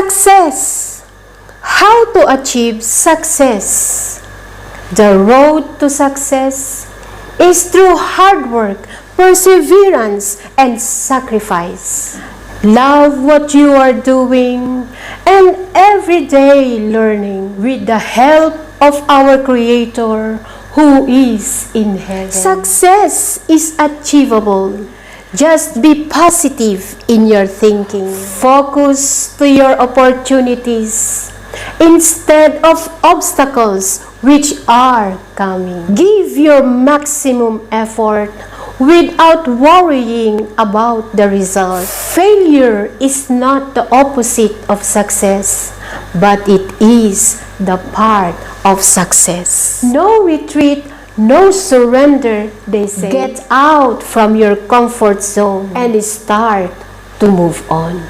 Success. How to achieve success? The road to success is through hard work, perseverance, and sacrifice. Love what you are doing and everyday learning with the help of our Creator who is in heaven. Success is achievable. Just be positive in your thinking. Focus to your opportunities instead of obstacles which are coming. Give your maximum effort without worrying about the result. Failure is not the opposite of success, but it is the part of success. No retreat, no surrender, they say. Get out from your comfort zone and start to move on.